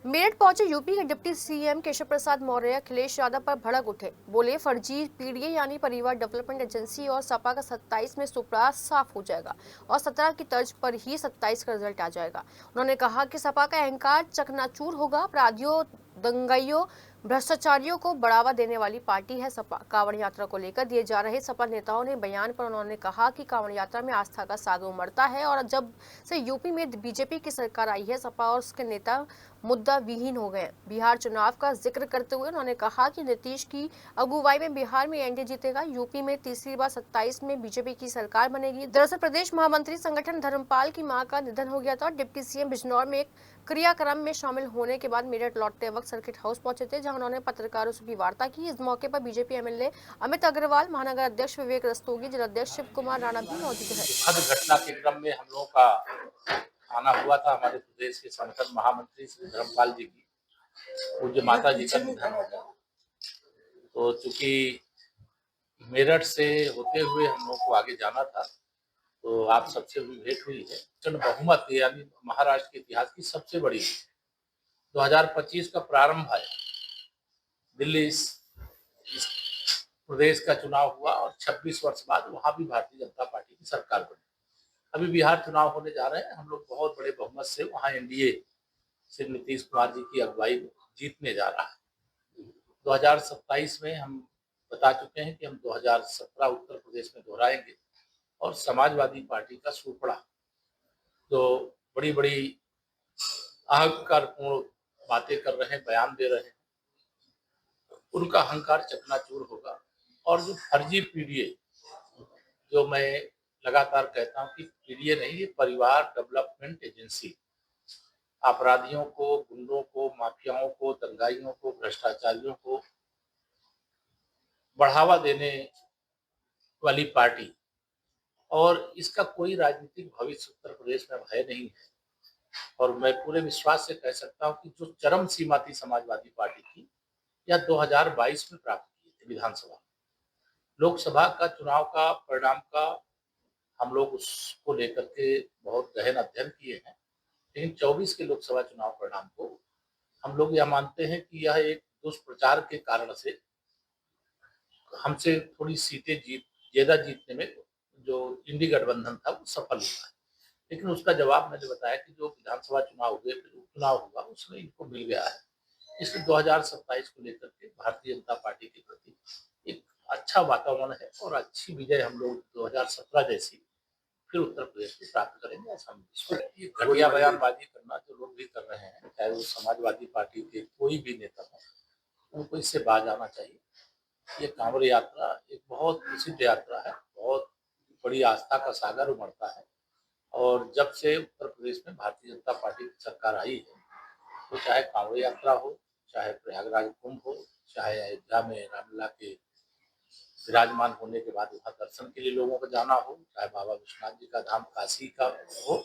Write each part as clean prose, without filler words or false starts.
मेरठ पहुंचे यूपी के deputy CM Keshav Prasad Maurya Akhilesh Yadav पर भड़क उठे। बोले फर्जी पीडीए यानी परिवार डेवलपमेंट एजेंसी और सपा का 27 में सुपड़ा साफ हो जाएगा और 17 की तर्ज पर ही 27 का रिजल्ट आ जाएगा। उन्होंने कहा कि सपा का अहंकार चकनाचूर होगा। अपराधियों, दंगाइयों, भ्रष्टाचारियों को बढ़ावा देने वाली पार्टी है सपा। कांवड़ यात्रा को लेकर दिए जा रहे सपा नेताओं ने बयान पर उन्होंने कहा कि कांवड़ यात्रा में आस्था का सागर उमड़ता है और जब से यूपी में बीजेपी की सरकार आई है सपा और उसके नेता मुद्दा विहीन हो गए। बिहार चुनाव का जिक्र करते हुए उन्होंने कहा कि नीतीश की अगुवाई में बिहार में एनडीए जीतेगा। यूपी में तीसरी बार 27 में बीजेपी की सरकार बनेगी। दरअसल प्रदेश महामंत्री संगठन धर्मपाल की मां का निधन हो गया था। डिप्टी सीएम बिजनौर में एक क्रियाक्रम में शामिल होने के बाद मेरठ लौटते वक्त सर्किट हाउस पहुंचे थे, जहां उन्होंने पत्रकारों से भी वार्ता की। इस मौके पर बीजेपी एमएलए अमित अग्रवाल, महानगर अध्यक्ष विवेक रस्तोगी, जिलाध्यक्ष शिव कुमार राणा भी मौजूद है। घटना के क्रम में हम लोगों का आना हुआ था। हमारे प्रदेश के संगठन महामंत्री श्री धर्मपाल जी की पूज्य माता जी का निधन हो गया। तो चूंकि मेरठ से होते हुए हम लोग को आगे जाना था, तो आप सबसे भी भेंट हुई है। प्रचंड बहुमत यानी महाराष्ट्र के इतिहास की सबसे बड़ी 2025 का प्रारंभ है। दिल्ली इस प्रदेश का चुनाव हुआ और 26 वर्ष बाद वहां भी भारतीय जनता पार्टी की सरकार बनी। अभी बिहार चुनाव होने जा रहे हैं। हम लोग बहुत बड़े बहुमत से वहां एनडीए से नीतीश कुमार जी की अगुवाई जीतने जा रहा है। 2027 में हम बता चुके हैं कि हम 2017 उत्तर प्रदेश में दोहराएंगे और समाजवादी पार्टी का सुपड़ा जो बड़ी बड़ी अहंकारपूर्ण बातें कर रहे हैं, बयान दे रहे हैं, उनका अहंकार चकनाचूर होगा। और जो फर्जी पीडीए, जो मैं लगातार कहता हूं कि पीडीए नहीं, ये परिवार डेवलपमेंट एजेंसी अपराधियों को, गुंडों को, माफियाओं को, दंगाइयों को, भ्रष्टाचारियों को बढ़ावा देने वाली पार्टी, और इसका कोई राजनीतिक भविष्य उत्तर प्रदेश में भय नहीं है। और मैं पूरे विश्वास से कह सकता हूं कि जो चरम सीमा थी समाजवादी पार्टी की, यह 2022 में प्राप्त की थी। विधानसभा, लोकसभा का चुनाव का परिणाम का हम लोग उसको लेकर के बहुत गहन अध्ययन किए हैं, लेकिन 24 के लोकसभा चुनाव परिणाम को हम लोग यह मानते हैं कि यह एक दुष्प्रचार के कारण से हमसे थोड़ी सीटें ज्यादा जीतने में जो इंडी गठबंधन था वो सफल हुआ है। लेकिन उसका जवाब मैंने बताया कि जो विधानसभा चुनाव हुए, फिर उपचुनाव हुआ, उसमें इनको मिल गया है। इसलिए 2027 को लेकर के भारतीय जनता पार्टी के प्रति एक अच्छा वातावरण है और अच्छी विजय हम लोग 2017 जैसी फिर उत्तर प्रदेश में प्राप्त करेंगे, ऐसा हम विश्वास है। ये घटिया बयानबाजी करना जो लोग भी कर रहे हैं, चाहे वो समाजवादी पार्टी के कोई भी नेता हो, उनको इससे बाज आना चाहिए। ये कांवड़ यात्रा एक बहुत प्रसिद्ध यात्रा है, बहुत बड़ी आस्था का सागर उमड़ता है। और जब से उत्तर प्रदेश में भारतीय जनता पार्टी की सरकार आई है, तो चाहे कांवड़ यात्रा हो, चाहे प्रयागराज कुंभ हो, चाहे अयोध्या में रामलला के विराजमान होने के बाद वहां दर्शन के लिए लोगों को जाना हो, चाहे बाबा विश्वनाथ जी का धाम काशी का हो,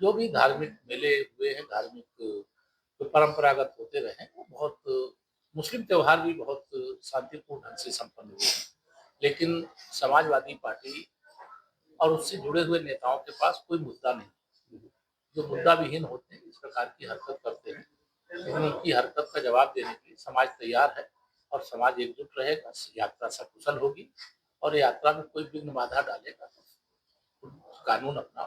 जो भी धार्मिक मेले हुए हैं, धार्मिक जो परंपरागत होते रहे, वो बहुत मुस्लिम त्योहार भी बहुत शांतिपूर्ण ढंग से संपन्न हुए हैं। लेकिन समाजवादी पार्टी और उससे जुड़े हुए नेताओं के पास कोई मुद्दा नहीं, जो मुद्दा विहीन होते हैं, इस प्रकार की हरकत करते हैं। लेकिन उनकी हरकत का जवाब देने के लिए समाज तैयार है और समाज एकजुट रहेगा। यात्रा सकुशल होगी और यात्रा में कोई विघ्न बाधा डालेगा तो कानून अपना